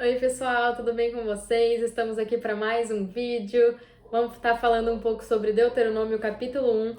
Oi pessoal, tudo bem com vocês? Estamos aqui para mais um vídeo. Vamos estar falando um pouco sobre Deuteronômio capítulo 1.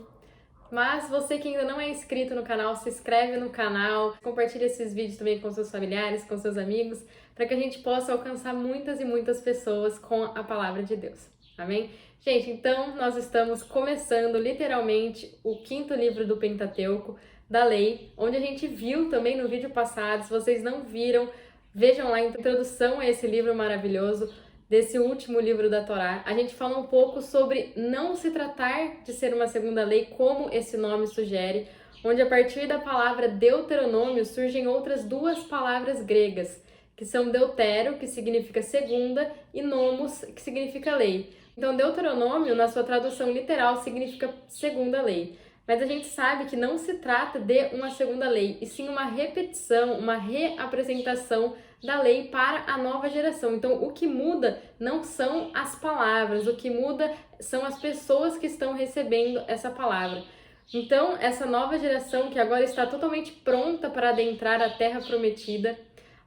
Mas você que ainda não é inscrito no canal, se inscreve no canal, compartilha esses vídeos também com seus familiares, com seus amigos, para que a gente possa alcançar muitas e muitas pessoas com a palavra de Deus. Amém? Gente, então nós estamos começando literalmente o 5º livro do Pentateuco, da Lei, onde a gente viu também no vídeo passado. Se vocês não viram, vejam lá a introdução a esse livro maravilhoso, desse último livro da Torá. A gente fala um pouco sobre não se tratar de ser uma segunda lei, como esse nome sugere, onde a partir da palavra Deuteronômio surgem outras duas palavras gregas, que são deutero, que significa segunda, e nomos, que significa lei. Então, Deuteronômio, na sua tradução literal, significa segunda lei. Mas a gente sabe que não se trata de uma segunda lei, e sim uma repetição, uma reapresentação da lei para a nova geração. Então, o que muda não são as palavras, o que muda são as pessoas que estão recebendo essa palavra. Então, essa nova geração que agora está totalmente pronta para adentrar a Terra Prometida,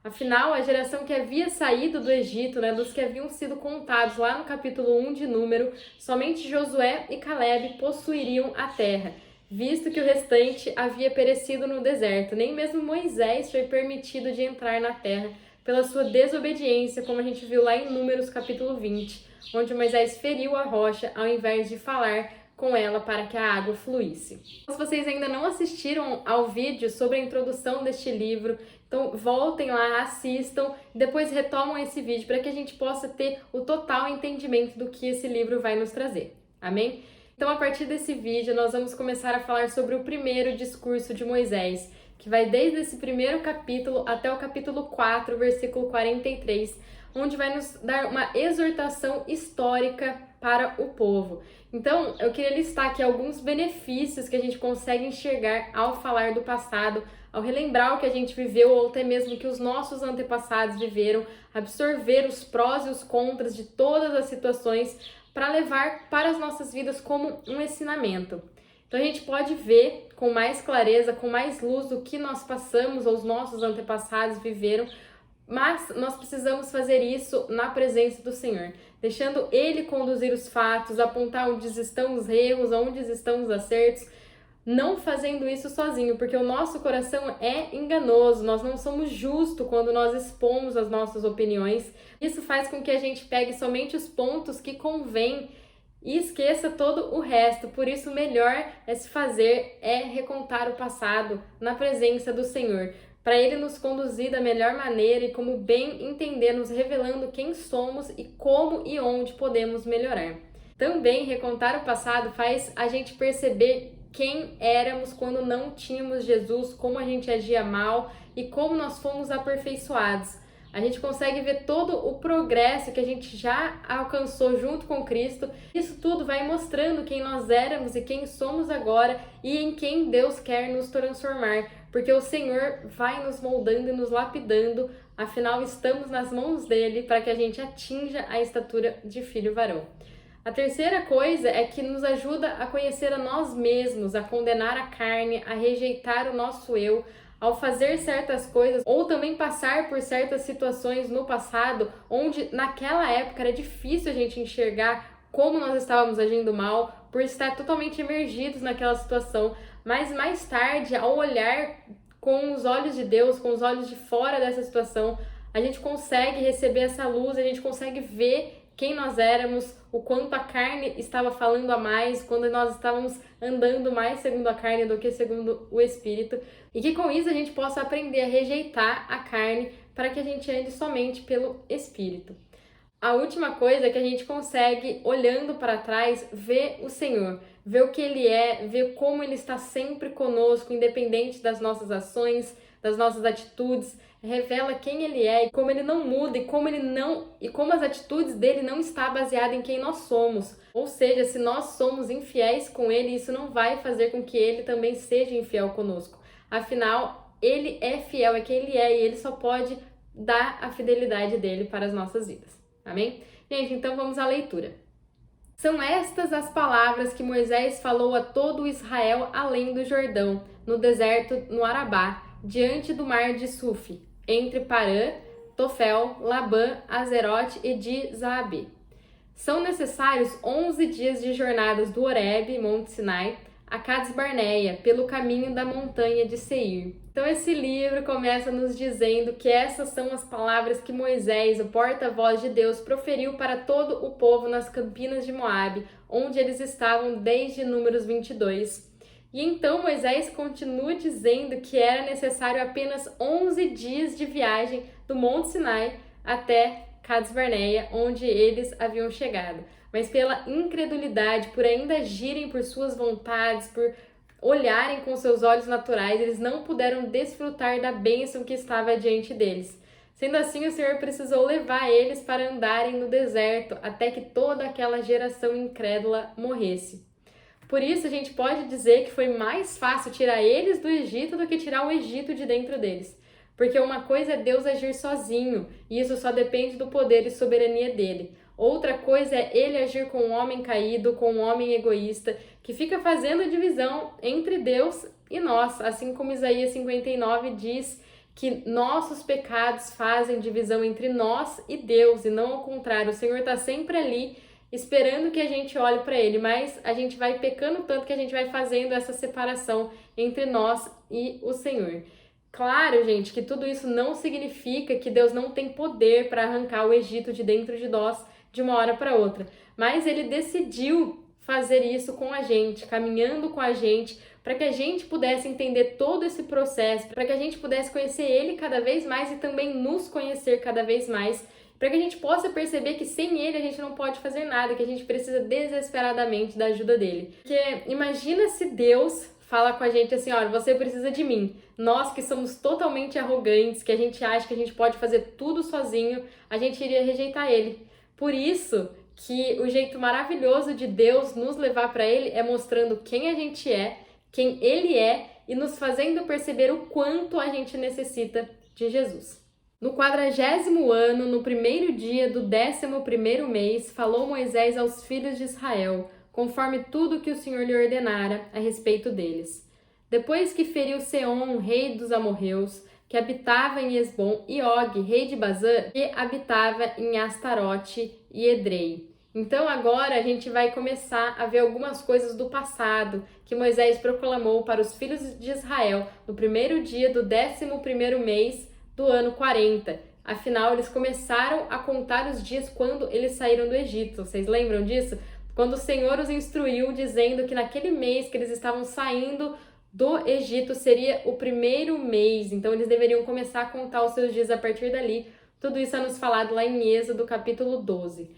afinal, a geração que havia saído do Egito, dos que haviam sido contados lá no capítulo 1 de Número, somente Josué e Calebe possuiriam a terra, visto que o restante havia perecido no deserto. Nem mesmo Moisés foi permitido de entrar na terra pela sua desobediência, como a gente viu lá em Números capítulo 20, onde Moisés feriu a rocha ao invés de falar com ela para que a água fluísse. Se vocês ainda não assistiram ao vídeo sobre a introdução deste livro, então voltem lá, assistam, depois retomam esse vídeo para que a gente possa ter o total entendimento do que esse livro vai nos trazer. Amém? Então, a partir desse vídeo, nós vamos começar a falar sobre o primeiro discurso de Moisés, que vai desde esse primeiro capítulo até o capítulo 4, versículo 43, onde vai nos dar uma exortação histórica para o povo. Então, eu queria listar aqui alguns benefícios que a gente consegue enxergar ao falar do passado, ao relembrar o que a gente viveu ou até mesmo que os nossos antepassados viveram, absorver os prós e os contras de todas as situações para levar para as nossas vidas como um ensinamento. Então a gente pode ver com mais clareza, com mais luz o que nós passamos ou os nossos antepassados viveram, mas nós precisamos fazer isso na presença do Senhor, deixando Ele conduzir os fatos, apontar onde estão os erros, onde estão os acertos, não fazendo isso sozinho, porque o nosso coração é enganoso, nós não somos justos quando nós expomos as nossas opiniões. Isso faz com que a gente pegue somente os pontos que convém e esqueça todo o resto. Por isso, o melhor é se fazer é recontar o passado na presença do Senhor, para Ele nos conduzir da melhor maneira e como bem entender, nos revelando quem somos e como e onde podemos melhorar. Também, recontar o passado faz a gente perceber quem éramos quando não tínhamos Jesus, como a gente agia mal e como nós fomos aperfeiçoados. A gente consegue ver todo o progresso que a gente já alcançou junto com Cristo. Isso tudo vai mostrando quem nós éramos e quem somos agora e em quem Deus quer nos transformar, porque o Senhor vai nos moldando e nos lapidando, afinal estamos nas mãos dele para que a gente atinja a estatura de filho varão. A terceira coisa é que nos ajuda a conhecer a nós mesmos, a condenar a carne, a rejeitar o nosso eu, ao fazer certas coisas ou também passar por certas situações no passado, onde naquela época era difícil a gente enxergar como nós estávamos agindo mal, por estar totalmente emergidos naquela situação, mas mais tarde, ao olhar com os olhos de Deus, com os olhos de fora dessa situação, a gente consegue receber essa luz, a gente consegue ver quem nós éramos, o quanto a carne estava falando a mais, quando nós estávamos andando mais segundo a carne do que segundo o Espírito, e que com isso a gente possa aprender a rejeitar a carne para que a gente ande somente pelo Espírito. A última coisa é que a gente consegue, olhando para trás, ver o Senhor, ver o que Ele é, ver como Ele está sempre conosco, independente das nossas ações, das nossas atitudes, revela quem Ele é e como Ele não muda e como as atitudes dele não está baseada em quem nós somos. Ou seja, se nós somos infiéis com Ele, isso não vai fazer com que Ele também seja infiel conosco. Afinal, Ele é fiel, é quem Ele é e Ele só pode dar a fidelidade dele para as nossas vidas. Amém? Gente, então vamos à leitura. São estas as palavras que Moisés falou a todo Israel além do Jordão, no deserto, no Arabá, diante do mar de Suf, entre Parã, Tofel, Labã, Azerote e de Zaabe. São necessários 11 dias de jornadas do Horebe, Monte Sinai, a Cades Barneia, pelo caminho da montanha de Seir. Então esse livro começa nos dizendo que essas são as palavras que Moisés, o porta-voz de Deus, proferiu para todo o povo nas campinas de Moabe, onde eles estavam desde Números 22. E então Moisés continua dizendo que era necessário apenas 11 dias de viagem do Monte Sinai até Cades Barneia, onde eles haviam chegado. Mas pela incredulidade, por ainda agirem por suas vontades, por olharem com seus olhos naturais, eles não puderam desfrutar da bênção que estava diante deles. Sendo assim, o Senhor precisou levar eles para andarem no deserto, até que toda aquela geração incrédula morresse. Por isso, a gente pode dizer que foi mais fácil tirar eles do Egito do que tirar o Egito de dentro deles. Porque uma coisa é Deus agir sozinho, e isso só depende do poder e soberania dele. Outra coisa é ele agir com um homem caído, com um homem egoísta, que fica fazendo divisão entre Deus e nós, assim como Isaías 59 diz que nossos pecados fazem divisão entre nós e Deus, e não ao contrário. O Senhor está sempre ali, esperando que a gente olhe para ele, mas a gente vai pecando tanto que a gente vai fazendo essa separação entre nós e o Senhor. Claro, gente, que tudo isso não significa que Deus não tem poder para arrancar o Egito de dentro de nós de uma hora para outra, mas ele decidiu fazer isso com a gente, caminhando com a gente, para que a gente pudesse entender todo esse processo, para que a gente pudesse conhecer ele cada vez mais e também nos conhecer cada vez mais, para que a gente possa perceber que sem ele a gente não pode fazer nada, que a gente precisa desesperadamente da ajuda dele. Porque imagina se Deus fala com a gente assim, olha, você precisa de mim. Nós que somos totalmente arrogantes, que a gente acha que a gente pode fazer tudo sozinho, a gente iria rejeitar ele. Por isso que o jeito maravilhoso de Deus nos levar para ele é mostrando quem a gente é, quem ele é e nos fazendo perceber o quanto a gente necessita de Jesus. No 40º ano, no primeiro dia do 11º mês, falou Moisés aos filhos de Israel, conforme tudo que o Senhor lhe ordenara a respeito deles. Depois que feriu Seom, rei dos amorreus, que habitava em Esbom, e Og, rei de Bazã, que habitava em Astarote e Edrei. Então agora a gente vai começar a ver algumas coisas do passado que Moisés proclamou para os filhos de Israel no primeiro dia do 11º mês do ano 40. Afinal, eles começaram a contar os dias quando eles saíram do Egito. Vocês lembram disso? Quando o Senhor os instruiu, dizendo que naquele mês que eles estavam saindo do Egito seria o primeiro mês. Então, eles deveriam começar a contar os seus dias a partir dali. Tudo isso é nos falado lá em Êxodo, capítulo 12.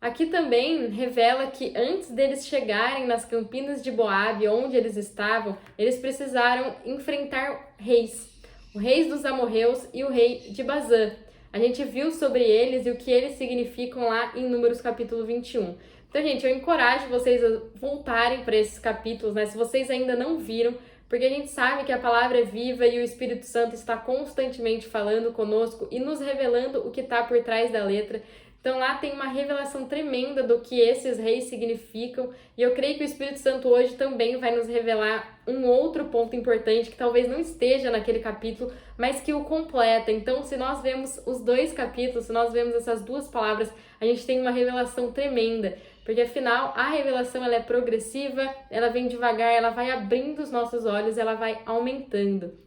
Aqui também revela que antes deles chegarem nas campinas de Moabe, onde eles estavam, eles precisaram enfrentar reis. O rei dos amorreus e o rei de Bazã. A gente viu sobre eles e o que eles significam lá em Números capítulo 21. Então, gente, eu encorajo vocês a voltarem para esses capítulos, né? Se vocês ainda não viram, porque a gente sabe que a palavra é viva e o Espírito Santo está constantemente falando conosco e nos revelando o que está por trás da letra. Então lá tem uma revelação tremenda do que esses reis significam, e eu creio que o Espírito Santo hoje também vai nos revelar um outro ponto importante que talvez não esteja naquele capítulo, mas que o completa. Então, se nós vemos os dois capítulos, se nós vemos essas duas palavras, a gente tem uma revelação tremenda, porque afinal a revelação ela é progressiva, ela vem devagar, ela vai abrindo os nossos olhos, ela vai aumentando.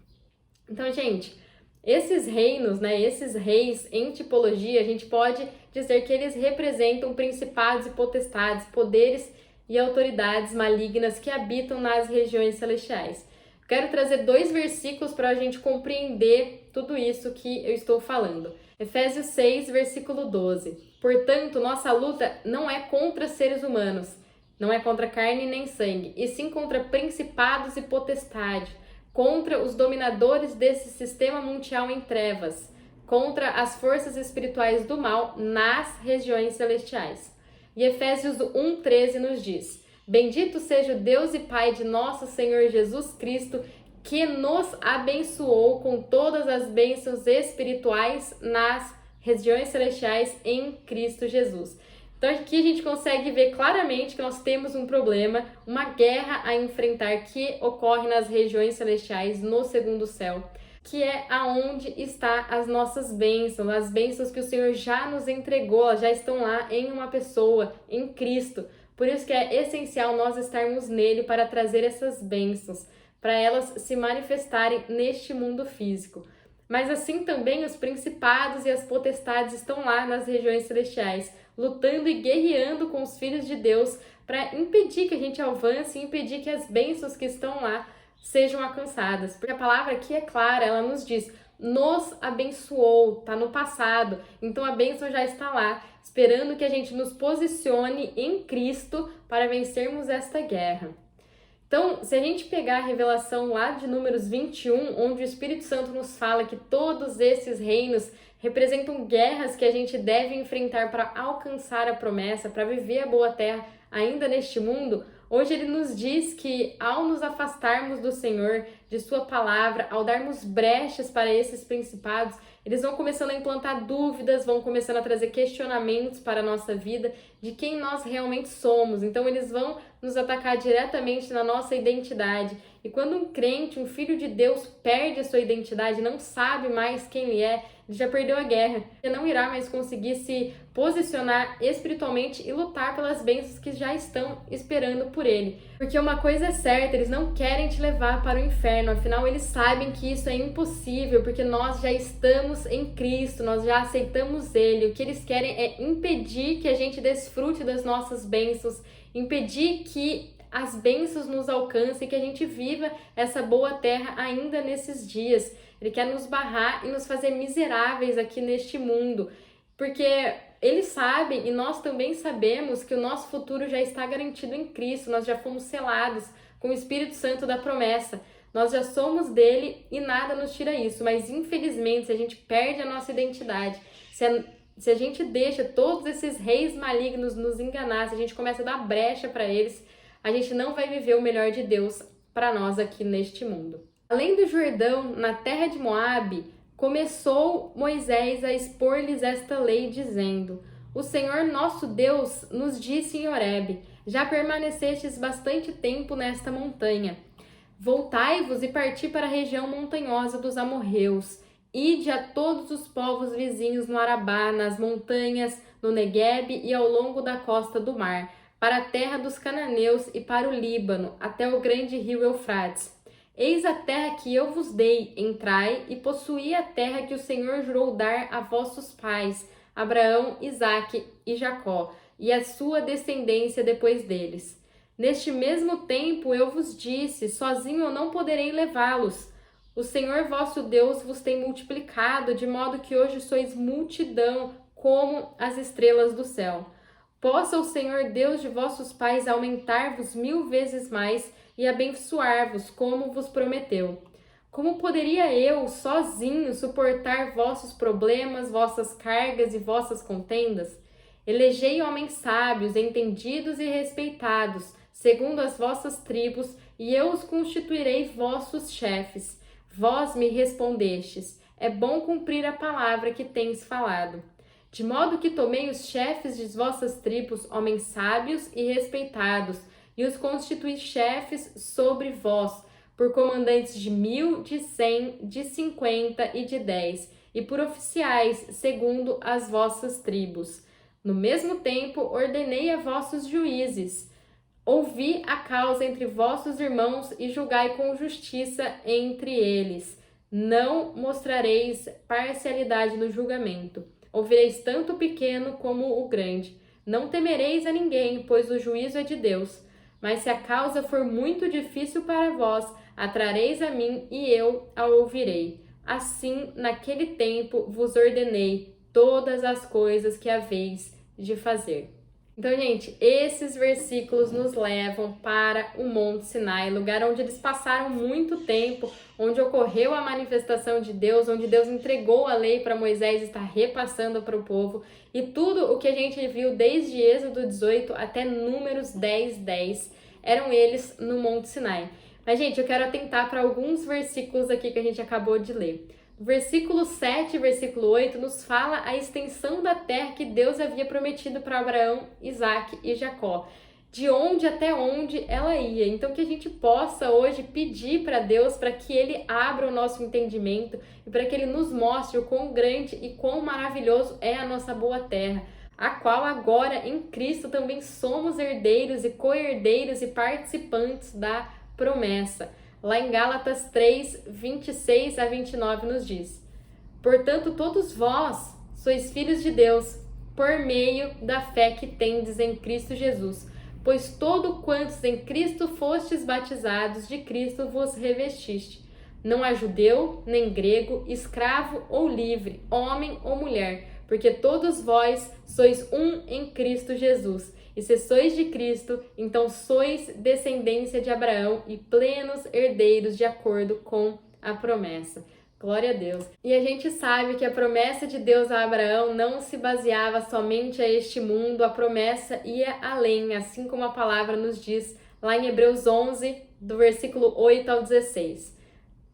Então, gente, esses reinos, né, esses reis em tipologia, a gente pode dizer que eles representam principados e potestades, poderes e autoridades malignas que habitam nas regiões celestiais. Quero trazer 2 versículos para a gente compreender tudo isso que eu estou falando. Efésios 6, versículo 12. Portanto, nossa luta não é contra seres humanos, não é contra carne nem sangue, e sim contra principados e potestades, contra os dominadores desse sistema mundial em trevas, contra as forças espirituais do mal nas regiões celestiais. E Efésios 1:13 nos diz: Bendito seja o Deus e Pai de nosso Senhor Jesus Cristo, que nos abençoou com todas as bênçãos espirituais nas regiões celestiais em Cristo Jesus. Então aqui a gente consegue ver claramente que nós temos um problema, uma guerra a enfrentar que ocorre nas regiões celestiais no segundo céu. que é aonde está as nossas bênçãos, as bênçãos que o Senhor já nos entregou, elas já estão lá em uma pessoa, em Cristo. Por isso que é essencial nós estarmos nele para trazer essas bênçãos, para elas se manifestarem neste mundo físico. Mas assim também os principados e as potestades estão lá nas regiões celestiais, lutando e guerreando com os filhos de Deus para impedir que a gente avance, impedir que as bênçãos que estão lá sejam alcançadas. Porque a palavra aqui é clara, ela nos diz, nos abençoou, tá no passado. Então a bênção já está lá, esperando que a gente nos posicione em Cristo para vencermos esta guerra. Então, se a gente pegar a revelação lá de Números 21, onde o Espírito Santo nos fala que todos esses reinos representam guerras que a gente deve enfrentar para alcançar a promessa, para viver a boa terra ainda neste mundo, hoje ele nos diz que ao nos afastarmos do Senhor, de sua palavra, ao darmos brechas para esses principados, eles vão começando a implantar dúvidas, vão começando a trazer questionamentos para a nossa vida de quem nós realmente somos. Então eles vão nos atacar diretamente na nossa identidade. E quando um crente, um filho de Deus, perde a sua identidade, não sabe mais quem ele já perdeu a guerra. Ele não irá mais conseguir se posicionar espiritualmente e lutar pelas bênçãos que já estão esperando por ele. Porque uma coisa é certa, eles não querem te levar para o inferno, afinal eles sabem que isso é impossível, porque nós já estamos em Cristo, nós já aceitamos ele. O que eles querem é impedir que a gente desfrute das nossas bênçãos, impedir que as bênçãos nos alcancem, que a gente viva essa boa terra ainda nesses dias. Ele quer nos barrar e nos fazer miseráveis aqui neste mundo, porque eles sabem e nós também sabemos que o nosso futuro já está garantido em Cristo, nós já fomos selados com o Espírito Santo da promessa, nós já somos dele e nada nos tira isso, mas infelizmente se a gente perde a nossa identidade, se a gente deixa todos esses reis malignos nos enganar, se a gente começa a dar brecha para eles, a gente não vai viver o melhor de Deus para nós aqui neste mundo. Além do Jordão, na terra de Moabe, começou Moisés a expor-lhes esta lei, dizendo: O Senhor nosso Deus nos disse em Horebe: Já permanecestes bastante tempo nesta montanha. Voltai-vos e parti para a região montanhosa dos amorreus. Ide a todos os povos vizinhos no Arabá, nas montanhas, no Neguebe e ao longo da costa do mar, para a terra dos cananeus e para o Líbano, até o grande rio Eufrates. Eis a terra que eu vos dei, entrai e possuí a terra que o Senhor jurou dar a vossos pais, Abraão, Isaque e Jacó, e a sua descendência depois deles. Neste mesmo tempo eu vos disse, sozinho eu não poderei levá-los. O Senhor vosso Deus vos tem multiplicado, de modo que hoje sois multidão, como as estrelas do céu. Possa o Senhor Deus de vossos pais aumentar-vos 1000 vezes mais e abençoar-vos, como vos prometeu. Como poderia eu, sozinho, suportar vossos problemas, vossas cargas e vossas contendas? Elegei homens sábios, entendidos e respeitados, segundo as vossas tribos, e eu os constituirei vossos chefes. Vós me respondestes: é bom cumprir a palavra que tens falado. De modo que tomei os chefes de vossas tribos, homens sábios e respeitados, e os constituí chefes sobre vós, por comandantes de 1000, de 100, de 50 e de 10, e por oficiais, segundo as vossas tribos. No mesmo tempo, ordenei a vossos juízes: ouvi a causa entre vossos irmãos e julgai com justiça entre eles. Não mostrareis parcialidade no julgamento. Ouvireis tanto o pequeno como o grande. Não temereis a ninguém, pois o juízo é de Deus. Mas se a causa for muito difícil para vós, atrareis a mim e eu a ouvirei. Assim, naquele tempo, vos ordenei todas as coisas que haveis de fazer. Então, gente, esses versículos nos levam para o Monte Sinai, lugar onde eles passaram muito tempo, onde ocorreu a manifestação de Deus, onde Deus entregou a lei para Moisés e está repassando para o povo. E tudo o que a gente viu desde Êxodo 18 até Números 10:10 eram eles no Monte Sinai. Mas, gente, eu quero atentar para alguns versículos aqui que a gente acabou de ler. Versículo 7 e versículo 8 nos fala a extensão da terra que Deus havia prometido para Abraão, Isaque e Jacó. de onde até onde ela ia. Então que a gente possa hoje pedir para Deus para que Ele abra o nosso entendimento e para que Ele nos mostre o quão grande e quão maravilhoso é a nossa boa terra, a qual agora em Cristo também somos herdeiros e co-herdeiros e participantes da promessa. Lá em Gálatas 3, 26 a 29 nos diz: portanto, todos vós sois filhos de Deus, por meio da fé que tendes em Cristo Jesus. Pois todo quantos em Cristo fostes batizados, de Cristo vos revestiste. Não há judeu, nem grego, escravo ou livre, homem ou mulher, porque todos vós sois um em Cristo Jesus. E se sois de Cristo, então sois descendência de Abraão e plenos herdeiros de acordo com a promessa. Glória a Deus. E a gente sabe que a promessa de Deus a Abraão não se baseava somente a este mundo, a promessa ia além, assim como a palavra nos diz lá em Hebreus 11, do versículo 8 ao 16.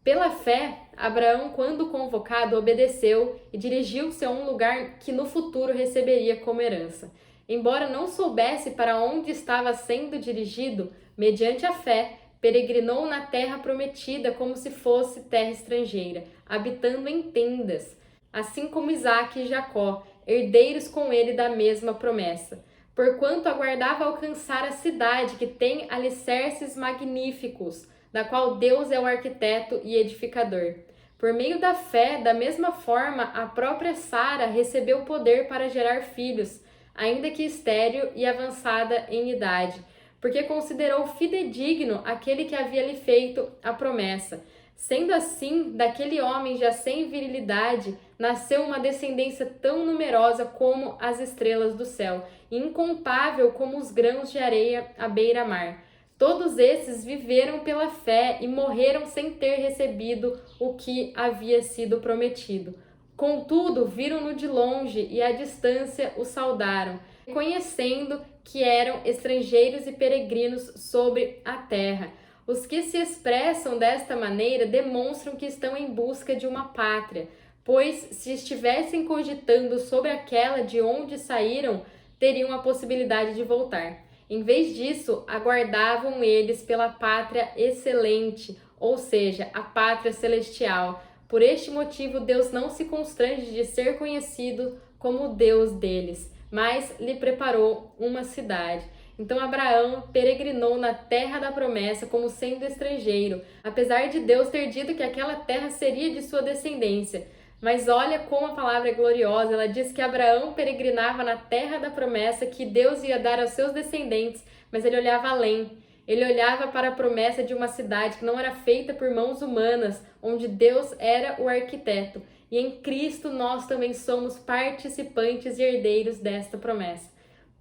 Pela fé, Abraão, quando convocado, obedeceu e dirigiu-se a um lugar que no futuro receberia como herança. Embora não soubesse para onde estava sendo dirigido, mediante a fé, peregrinou na terra prometida como se fosse terra estrangeira, habitando em tendas, assim como Isaque e Jacó, herdeiros com ele da mesma promessa, porquanto aguardava alcançar a cidade que tem alicerces magníficos, da qual Deus é o arquiteto e edificador. Por meio da fé, da mesma forma, a própria Sara recebeu poder para gerar filhos, ainda que estéril e avançada em idade, porque considerou fidedigno aquele que havia lhe feito a promessa. Sendo assim, daquele homem já sem virilidade, nasceu uma descendência tão numerosa como as estrelas do céu, e incontável como os grãos de areia à beira-mar. Todos esses viveram pela fé e morreram sem ter recebido o que havia sido prometido. Contudo, viram-no de longe e à distância o saudaram, reconhecendo que eram estrangeiros e peregrinos sobre a terra. Os que se expressam desta maneira demonstram que estão em busca de uma pátria, pois se estivessem cogitando sobre aquela de onde saíram, teriam a possibilidade de voltar. Em vez disso, aguardavam eles pela pátria excelente, ou seja, a pátria celestial. Por este motivo, Deus não se constrange de ser conhecido como o Deus deles, mas lhe preparou uma cidade. Então Abraão peregrinou na terra da promessa como sendo estrangeiro, apesar de Deus ter dito que aquela terra seria de sua descendência. Mas olha como a palavra é gloriosa, ela diz que Abraão peregrinava na terra da promessa que Deus ia dar aos seus descendentes, mas ele olhava além. Ele olhava para a promessa de uma cidade que não era feita por mãos humanas, onde Deus era o arquiteto. E em Cristo nós também somos participantes e herdeiros desta promessa.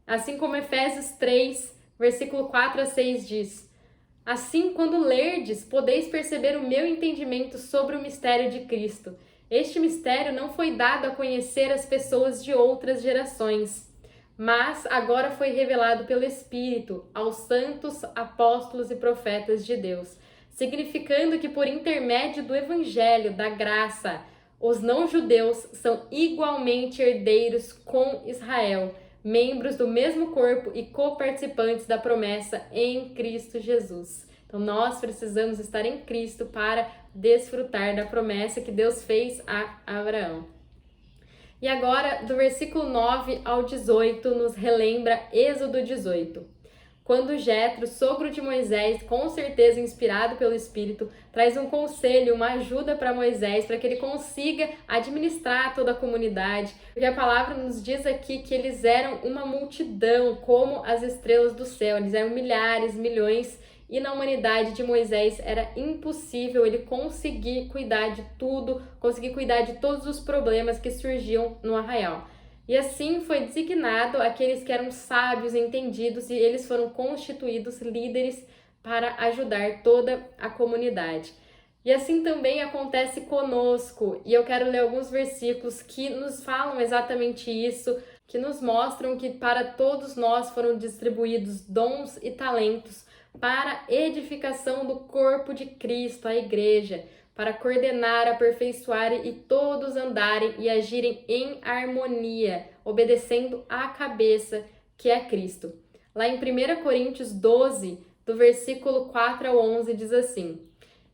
Assim como Efésios 3, versículo 4 a 6 diz: assim, quando lerdes, podeis perceber o meu entendimento sobre o mistério de Cristo. Este mistério não foi dado a conhecer as pessoas de outras gerações, mas agora foi revelado pelo Espírito aos santos, apóstolos e profetas de Deus, significando que por intermédio do Evangelho, da graça, os não-judeus são igualmente herdeiros com Israel, membros do mesmo corpo e coparticipantes da promessa em Cristo Jesus. Então nós precisamos estar em Cristo para desfrutar da promessa que Deus fez a Abraão. E agora, do versículo 9 ao 18, nos relembra Êxodo 18. Quando Jetro, sogro de Moisés, com certeza inspirado pelo Espírito, traz um conselho, uma ajuda para Moisés, para que ele consiga administrar toda a comunidade. Porque a palavra nos diz aqui que eles eram uma multidão, como as estrelas do céu. Eles eram milhares, milhões, e na humanidade de Moisés era impossível ele conseguir cuidar de tudo, conseguir cuidar de todos os problemas que surgiam no arraial. E assim foi designado aqueles que eram sábios e entendidos, e eles foram constituídos líderes para ajudar toda a comunidade. E assim também acontece conosco, e eu quero ler alguns versículos que nos falam exatamente isso, que nos mostram que para todos nós foram distribuídos dons e talentos para edificação do corpo de Cristo, a igreja, para coordenar, aperfeiçoar e todos andarem e agirem em harmonia, obedecendo à cabeça, que é Cristo. Lá em 1 Coríntios 12, do versículo 4 ao 11, diz assim: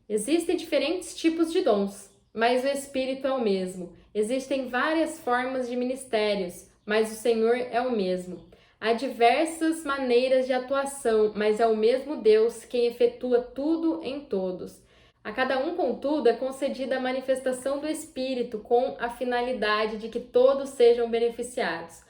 Existem diferentes tipos de dons, mas o Espírito é o mesmo. Existem várias formas de ministérios, mas o Senhor é o mesmo. Há diversas maneiras de atuação, mas é o mesmo Deus quem efetua tudo em todos. A cada um, contudo, é concedida a manifestação do Espírito com a finalidade de que todos sejam beneficiados.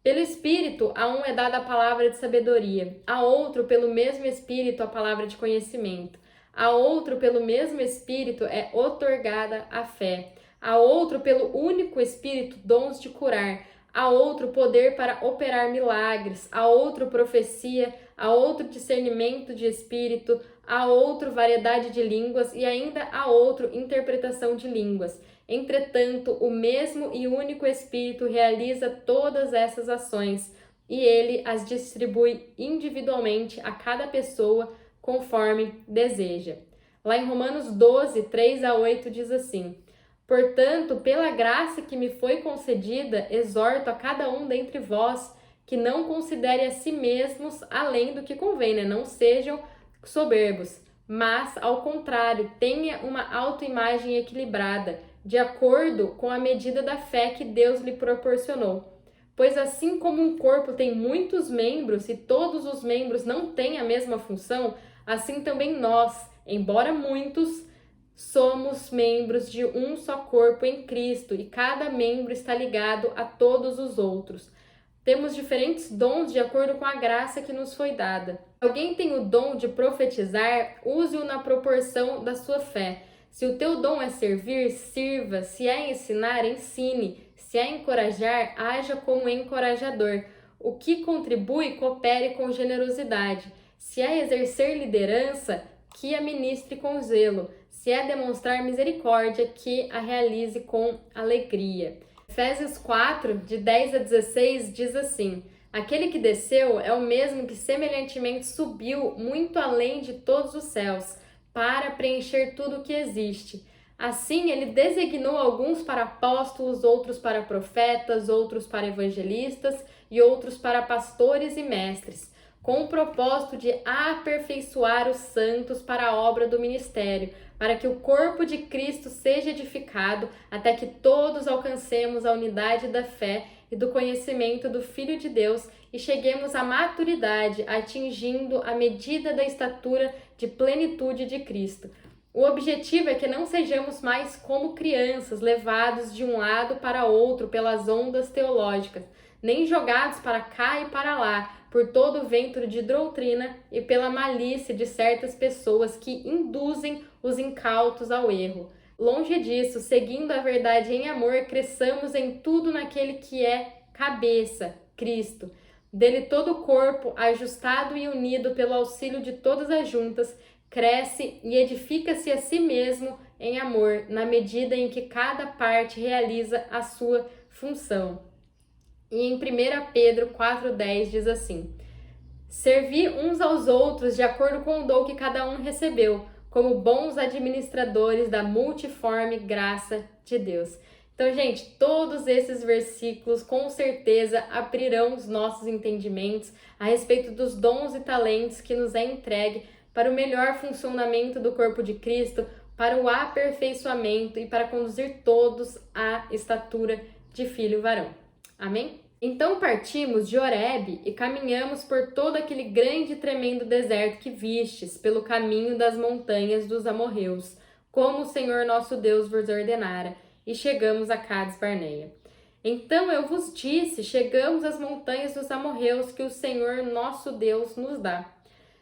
Pelo Espírito, a um é dada a palavra de sabedoria, a outro, pelo mesmo Espírito, a palavra de conhecimento. A outro, pelo mesmo Espírito, é outorgada a fé. A outro, pelo único Espírito, dons de curar. A outro, poder para operar milagres. A outro, profecia. A outro, discernimento de espírito. A outro, variedade de línguas. E ainda a outro, interpretação de línguas. Entretanto, o mesmo e único Espírito realiza todas essas ações, e ele as distribui individualmente a cada pessoa conforme deseja. Lá em Romanos 12, 3 a 8 diz assim: Portanto, pela graça que me foi concedida, exorto a cada um dentre vós que não considere a si mesmos além do que convém, não sejam soberbos, mas, ao contrário, tenha uma autoimagem equilibrada, de acordo com a medida da fé que Deus lhe proporcionou. Pois assim como um corpo tem muitos membros e todos os membros não têm a mesma função, assim também nós, embora muitos, somos membros de um só corpo em Cristo e cada membro está ligado a todos os outros. Temos diferentes dons de acordo com a graça que nos foi dada. Se alguém tem o dom de profetizar, use-o na proporção da sua fé. Se o teu dom é servir, sirva. Se é ensinar, ensine. Se é encorajar, haja como encorajador. O que contribui, coopere com generosidade. Se é exercer liderança, que a ministre com zelo. Se é demonstrar misericórdia, que a realize com alegria. Efésios 4, de 10 a 16, diz assim: Aquele que desceu é o mesmo que semelhantemente subiu muito além de todos os céus, para preencher tudo o que existe. Assim, ele designou alguns para apóstolos, outros para profetas, outros para evangelistas e outros para pastores e mestres, com o propósito de aperfeiçoar os santos para a obra do ministério, para que o corpo de Cristo seja edificado até que todos alcancemos a unidade da fé e do conhecimento do Filho de Deus e cheguemos à maturidade, atingindo a medida da estatura de plenitude de Cristo. O objetivo é que não sejamos mais como crianças, levados de um lado para outro pelas ondas teológicas, nem jogados para cá e para lá, por todo o vento de doutrina e pela malícia de certas pessoas que induzem os incautos ao erro. Longe disso, seguindo a verdade em amor, cresçamos em tudo naquele que é cabeça, Cristo. Dele todo o corpo, ajustado e unido pelo auxílio de todas as juntas, cresce e edifica-se a si mesmo em amor, na medida em que cada parte realiza a sua função. E em 1 Pedro 4,10 diz assim: Servi uns aos outros de acordo com o dom que cada um recebeu, como bons administradores da multiforme graça de Deus. Então, gente, todos esses versículos com certeza abrirão os nossos entendimentos a respeito dos dons e talentos que nos é entregue para o melhor funcionamento do corpo de Cristo, para o aperfeiçoamento e para conduzir todos à estatura de filho varão. Amém? Então partimos de Horebe e caminhamos por todo aquele grande e tremendo deserto que vistes, pelo caminho das montanhas dos amorreus, como o Senhor nosso Deus vos ordenara, e chegamos a Cades Barneia. Então eu vos disse, chegamos às montanhas dos amorreus que o Senhor nosso Deus nos dá.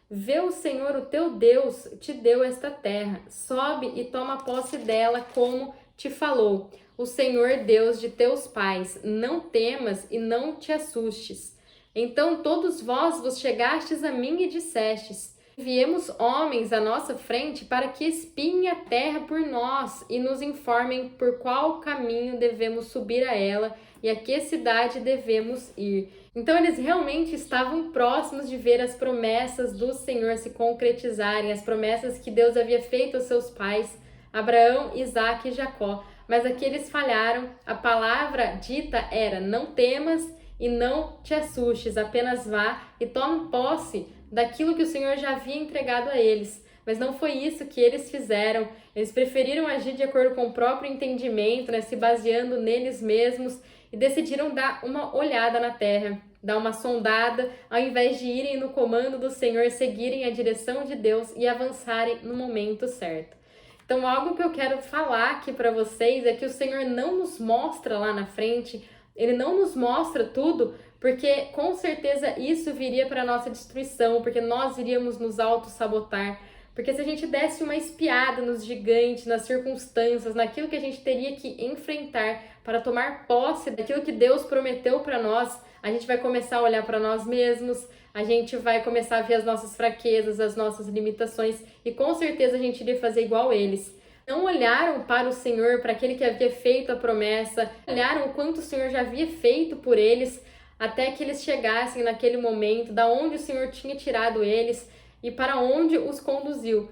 Vê o Senhor, o teu Deus, te deu esta terra, sobe e toma posse dela como te falou. O Senhor Deus de teus pais, não temas e não te assustes. Então todos vos chegastes a mim e dissestes: Enviemos homens à nossa frente para que espiem a terra por nós e nos informem por qual caminho devemos subir a ela e a que cidade devemos ir. Então eles realmente estavam próximos de ver as promessas do Senhor se concretizarem, as promessas que Deus havia feito aos seus pais, Abraão, Isaque e Jacó. Mas aqui eles falharam, a palavra dita era: não temas e não te assustes, apenas vá e tome posse daquilo que o Senhor já havia entregado a eles. Mas não foi isso que eles fizeram. Eles preferiram agir de acordo com o próprio entendimento, né, se baseando neles mesmos, e decidiram dar uma olhada na terra, dar uma sondada, ao invés de irem no comando do Senhor, seguirem a direção de Deus e avançarem no momento certo. Então, algo que eu quero falar aqui para vocês é que o Senhor não nos mostra lá na frente, Ele não nos mostra tudo, porque com certeza isso viria para a nossa destruição, porque nós iríamos nos auto-sabotar. Porque se a gente desse uma espiada nos gigantes, nas circunstâncias, naquilo que a gente teria que enfrentar para tomar posse daquilo que Deus prometeu para nós, a gente vai começar a olhar para nós mesmos, a gente vai começar a ver as nossas fraquezas, as nossas limitações, e com certeza a gente iria fazer igual eles. Não olharam para o Senhor, para aquele que havia feito a promessa, olharam o quanto o Senhor já havia feito por eles, até que eles chegassem naquele momento, da onde o Senhor tinha tirado eles e para onde os conduziu.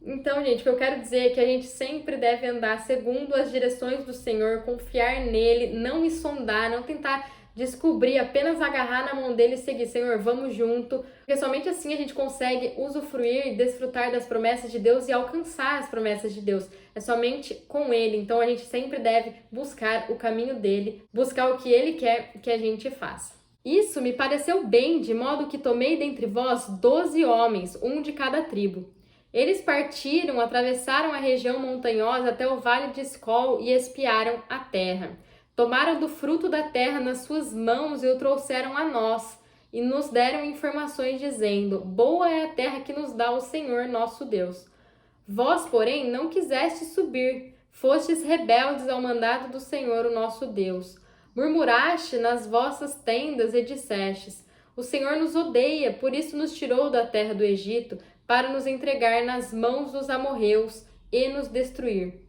Então, gente, o que eu quero dizer é que a gente sempre deve andar segundo as direções do Senhor, confiar nele, não me sondar, não tentar descobrir, apenas agarrar na mão dele e seguir. Senhor, vamos junto, porque somente assim a gente consegue usufruir e desfrutar das promessas de Deus e alcançar as promessas de Deus. É somente com ele, então a gente sempre deve buscar o caminho dele, buscar o que ele quer que a gente faça. Isso me pareceu bem, de modo que tomei dentre vós 12 homens, um de cada tribo. Eles partiram, atravessaram a região montanhosa até o vale de Escol e espiaram a terra. Tomaram do fruto da terra nas suas mãos e o trouxeram a nós, e nos deram informações dizendo: boa é a terra que nos dá o Senhor nosso Deus. Vós, porém, não quisestes subir, fostes rebeldes ao mandado do Senhor, o nosso Deus. Murmuraste nas vossas tendas e dissestes: o Senhor nos odeia, por isso nos tirou da terra do Egito, para nos entregar nas mãos dos amorreus e nos destruir.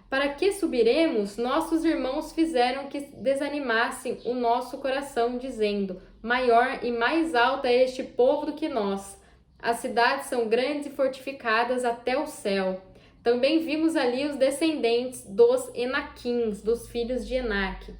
Para que subiremos? Nossos irmãos fizeram que desanimassem o nosso coração, dizendo: maior e mais alto é este povo do que nós. As cidades são grandes e fortificadas até o céu. Também vimos ali os descendentes dos Enaquins, dos filhos de Enaque.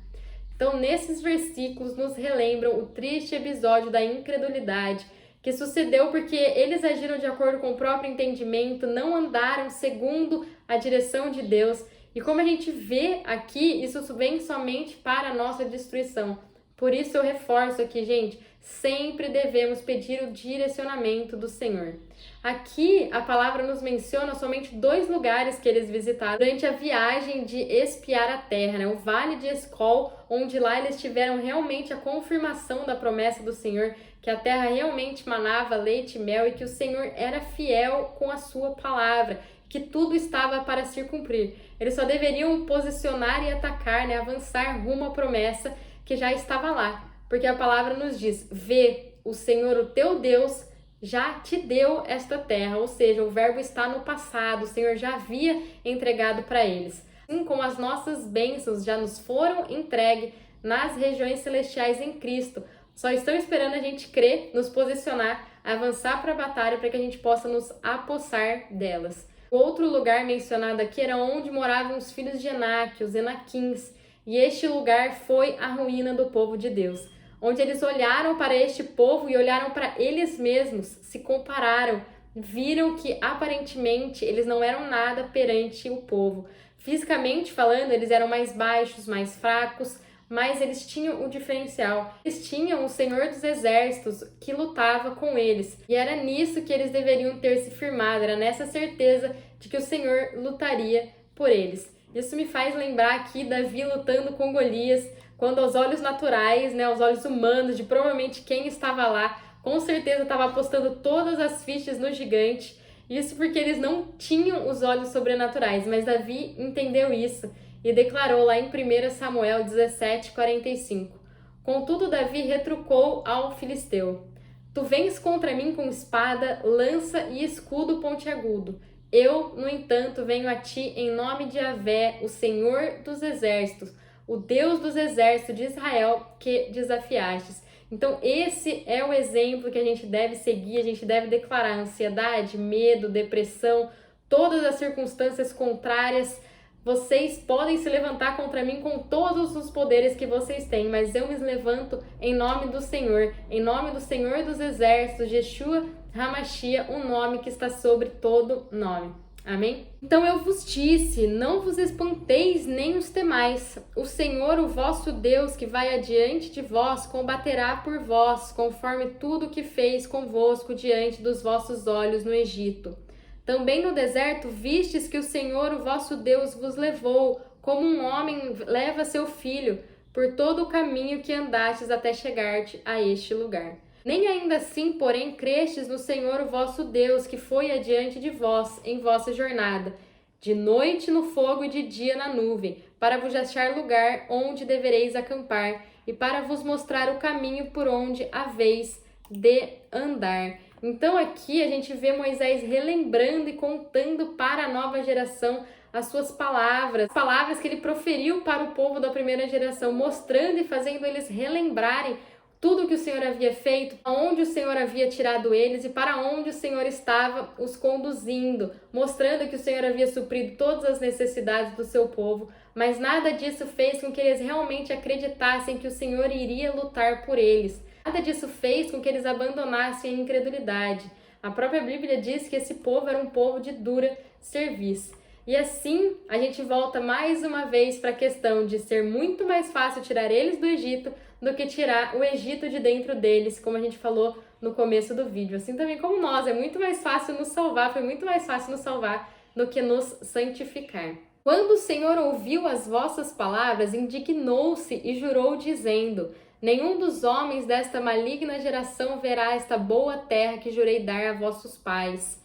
Então, nesses versículos nos relembram o triste episódio da incredulidade que sucedeu porque eles agiram de acordo com o próprio entendimento, não andaram segundo a direção de Deus. E como a gente vê aqui, isso vem somente para a nossa destruição. Por isso eu reforço aqui, gente, sempre devemos pedir o direcionamento do Senhor. Aqui a palavra nos menciona somente 2 lugares que eles visitaram durante a viagem de espiar a terra, né? O Vale de Escol, onde lá eles tiveram realmente a confirmação da promessa do Senhor, que a terra realmente manava leite e mel e que o Senhor era fiel com a sua palavra, que tudo estava para se cumprir. Eles só deveriam posicionar e atacar, né? Avançar rumo à promessa que já estava lá, porque a palavra nos diz: vê, o Senhor, o teu Deus, já te deu esta terra, ou seja, o verbo está no passado, o Senhor já havia entregado para eles. Assim como as nossas bênçãos já nos foram entregues nas regiões celestiais em Cristo, só estão esperando a gente crer, nos posicionar, avançar para a batalha para que a gente possa nos apossar delas. O outro lugar mencionado aqui era onde moravam os filhos de Enaque, os Enaquins, e este lugar foi a ruína do povo de Deus, onde eles olharam para este povo e olharam para eles mesmos, se compararam, viram que aparentemente eles não eram nada perante o povo. Fisicamente falando, eles eram mais baixos, mais fracos, mas eles tinham um diferencial. Eles tinham o Senhor dos Exércitos que lutava com eles. E era nisso que eles deveriam ter se firmado, era nessa certeza de que o Senhor lutaria por eles. Isso me faz lembrar aqui Davi lutando com Golias, quando aos olhos naturais, né, aos olhos humanos de provavelmente quem estava lá, com certeza estava apostando todas as fichas no gigante. Isso porque eles não tinham os olhos sobrenaturais, mas Davi entendeu isso e declarou lá em 1 Samuel 17:45. Contudo, Davi retrucou ao filisteu: tu vens contra mim com espada, lança e escudo pontiagudo. Eu, no entanto, venho a ti em nome de Yahvé, o Senhor dos Exércitos, o Deus dos exércitos de Israel que desafiastes. Então, esse é o exemplo que a gente deve seguir, a gente deve declarar: ansiedade, medo, depressão, todas as circunstâncias contrárias Vocês podem se levantar contra mim com todos os poderes que vocês têm, mas eu me levanto em nome do Senhor dos Exércitos, Yeshua HaMashiach, o nome que está sobre todo nome. Amém? Então eu vos disse, não vos espanteis nem os temais. O Senhor, o vosso Deus, que vai adiante de vós, combaterá por vós, conforme tudo que fez convosco diante dos vossos olhos no Egito. Também no deserto vistes que o Senhor, o vosso Deus, vos levou, como um homem leva seu filho, por todo o caminho que andastes até chegar-te a este lugar. Nem ainda assim, porém, crestes no Senhor, o vosso Deus, que foi adiante de vós em vossa jornada, de noite no fogo e de dia na nuvem, para vos achar lugar onde devereis acampar, e para vos mostrar o caminho por onde haveis de andar. Então aqui a gente vê Moisés relembrando e contando para a nova geração as suas palavras que ele proferiu para o povo da primeira geração, mostrando e fazendo eles relembrarem tudo que o Senhor havia feito, aonde o Senhor havia tirado eles e para onde o Senhor estava os conduzindo, mostrando que o Senhor havia suprido todas as necessidades do seu povo, mas nada disso fez com que eles realmente acreditassem que o Senhor iria lutar por eles. Nada disso fez com que eles abandonassem a incredulidade. A própria Bíblia diz que esse povo era um povo de dura serviço. E assim, a gente volta mais uma vez para a questão de ser muito mais fácil tirar eles do Egito do que tirar o Egito de dentro deles, como a gente falou no começo do vídeo. Assim também como nós, é muito mais fácil nos salvar, foi muito mais fácil nos salvar do que nos santificar. Quando o Senhor ouviu as vossas palavras, indignou-se e jurou, dizendo: nenhum dos homens desta maligna geração verá esta boa terra que jurei dar a vossos pais.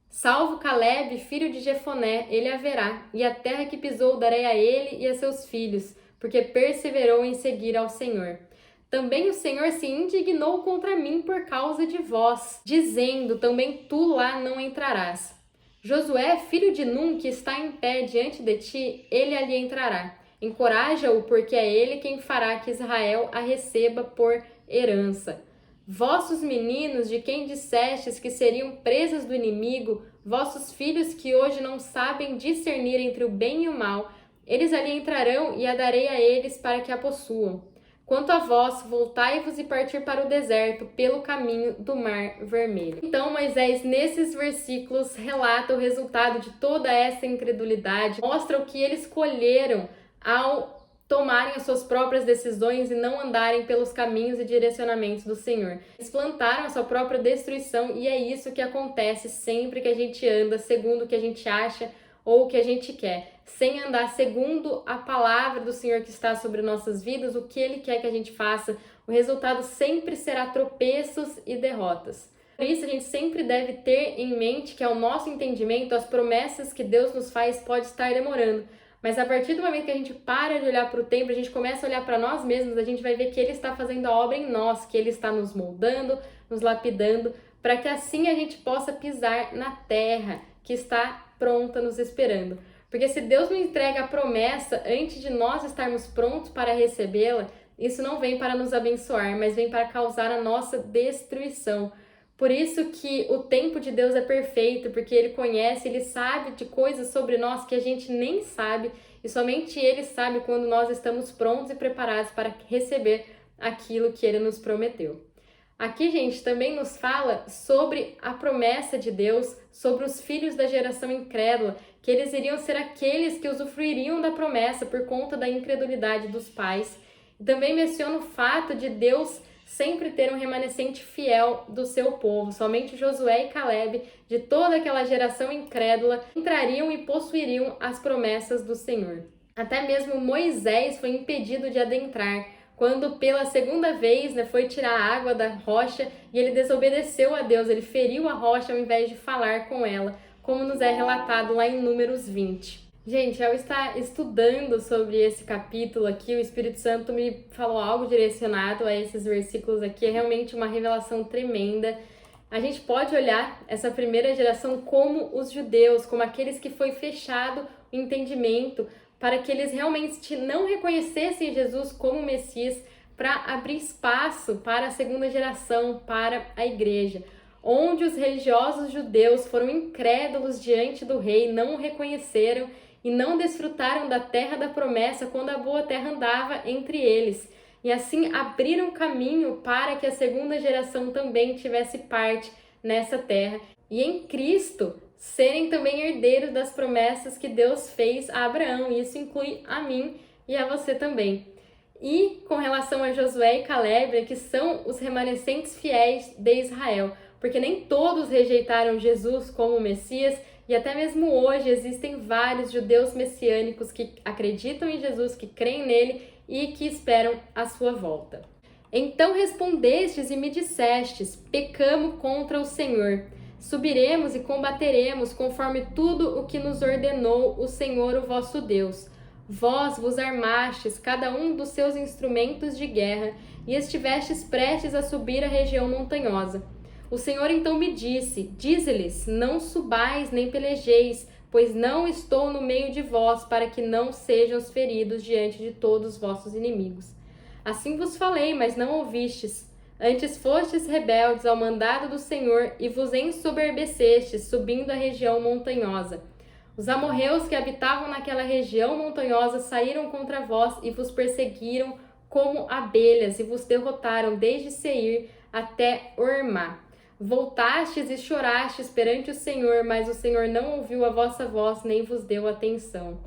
Salvo Caleb, filho de Jefoné, ele a verá, e a terra que pisou darei a ele e a seus filhos, porque perseverou em seguir ao Senhor. Também o Senhor se indignou contra mim por causa de vós, dizendo: também tu lá não entrarás. Josué, filho de Num, que está em pé diante de ti, ele ali entrará. Encoraja-o, porque é ele quem fará que Israel a receba por herança. Vossos meninos, de quem dissestes que seriam presas do inimigo, vossos filhos que hoje não sabem discernir entre o bem e o mal, eles ali entrarão e a darei a eles para que a possuam. Quanto a vós, voltai-vos e partir para o deserto, pelo caminho do Mar Vermelho. Então, Moisés, nesses versículos, relata o resultado de toda essa incredulidade, mostra o que eles colheram ao tomarem as suas próprias decisões e não andarem pelos caminhos e direcionamentos do Senhor. Eles plantaram a sua própria destruição e é isso que acontece sempre que a gente anda segundo o que a gente acha ou o que a gente quer, sem andar segundo a palavra do Senhor que está sobre nossas vidas, o que Ele quer que a gente faça. O resultado sempre será tropeços e derrotas. Por isso, a gente sempre deve ter em mente que, ao nosso entendimento, as promessas que Deus nos faz pode estar demorando. Mas a partir do momento que a gente para de olhar para o tempo, a gente começa a olhar para nós mesmos, a gente vai ver que Ele está fazendo a obra em nós, que Ele está nos moldando, nos lapidando, para que assim a gente possa pisar na terra que está pronta nos esperando. Porque se Deus nos entrega a promessa antes de nós estarmos prontos para recebê-la, isso não vem para nos abençoar, mas vem para causar a nossa destruição. Por isso que o tempo de Deus é perfeito, porque Ele conhece, Ele sabe de coisas sobre nós que a gente nem sabe, e somente Ele sabe quando nós estamos prontos e preparados para receber aquilo que Ele nos prometeu. Aqui, gente, também nos fala sobre a promessa de Deus, sobre os filhos da geração incrédula, que eles iriam ser aqueles que usufruiriam da promessa por conta da incredulidade dos pais. E também menciona o fato de Deus sempre ter um remanescente fiel do seu povo. Somente Josué e Caleb, de toda aquela geração incrédula, entrariam e possuiriam as promessas do Senhor. Até mesmo Moisés foi impedido de adentrar, quando pela segunda vez foi tirar a água da rocha e ele desobedeceu a Deus, ele feriu a rocha ao invés de falar com ela, como nos é relatado lá em Números 20. Gente, ao estar estudando sobre esse capítulo aqui, o Espírito Santo me falou algo direcionado a esses versículos aqui, é realmente uma revelação tremenda. A gente pode olhar essa primeira geração como os judeus, como aqueles que foi fechado o entendimento, para que eles realmente não reconhecessem Jesus como Messias, para abrir espaço para a segunda geração, para a igreja, onde os religiosos judeus foram incrédulos diante do rei, não o reconheceram e não desfrutaram da terra da promessa quando a boa terra andava entre eles. E assim abriram caminho para que a segunda geração também tivesse parte nessa terra. E em Cristo serem também herdeiros das promessas que Deus fez a Abraão. E isso inclui a mim e a você também. E com relação a Josué e Caleb, que são os remanescentes fiéis de Israel, porque nem todos rejeitaram Jesus como Messias, e até mesmo hoje existem vários judeus messiânicos que acreditam em Jesus, que creem nele e que esperam a sua volta. Então respondestes e me dissestes: pecamos contra o Senhor. Subiremos e combateremos conforme tudo o que nos ordenou o Senhor, o vosso Deus. Vós vos armastes, cada um dos seus instrumentos de guerra, e estivestes prestes a subir a região montanhosa. O Senhor então me disse: dize-lhes, não subais nem pelejeis, pois não estou no meio de vós, para que não sejam feridos diante de todos os vossos inimigos. Assim vos falei, mas não ouvistes. Antes fostes rebeldes ao mandado do Senhor e vos ensoberbecestes, subindo a região montanhosa. Os amorreus que habitavam naquela região montanhosa saíram contra vós e vos perseguiram como abelhas e vos derrotaram desde Seir até Hormá. Voltastes e chorastes perante o Senhor, mas o Senhor não ouviu a vossa voz nem vos deu atenção.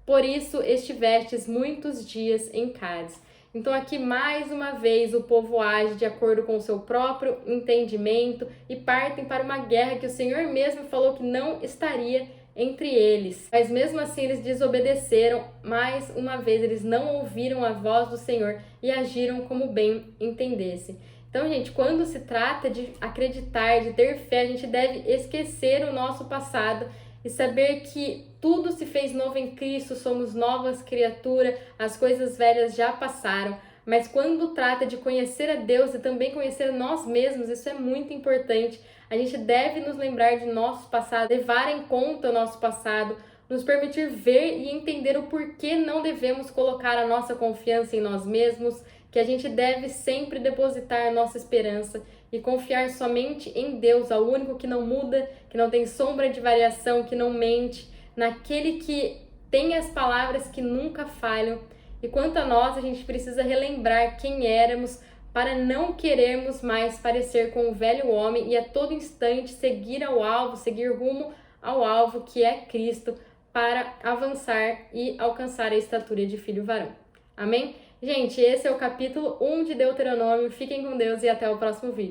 Por isso estivestes muitos dias em Cádiz. Então aqui mais uma vez o povo age de acordo com o seu próprio entendimento e partem para uma guerra que o Senhor mesmo falou que não estaria entre eles. Mas mesmo assim eles desobedeceram, mais uma vez eles não ouviram a voz do Senhor e agiram como bem entendessem. Então, gente, quando se trata de acreditar, de ter fé, a gente deve esquecer o nosso passado e saber que tudo se fez novo em Cristo, somos novas criaturas, as coisas velhas já passaram. Mas quando trata de conhecer a Deus e também conhecer nós mesmos, isso é muito importante. A gente deve nos lembrar de nosso passado, levar em conta o nosso passado, nos permitir ver e entender o porquê não devemos colocar a nossa confiança em nós mesmos, que a gente deve sempre depositar nossa esperança e confiar somente em Deus, ao único que não muda, que não tem sombra de variação, que não mente, naquele que tem as palavras que nunca falham. E quanto a nós, a gente precisa relembrar quem éramos para não querermos mais parecer com o velho homem e a todo instante seguir ao alvo, seguir rumo ao alvo que é Cristo, para avançar e alcançar a estatura de filho varão. Amém? Gente, esse é o capítulo 1 de Deuteronômio. Fiquem com Deus e até o próximo vídeo.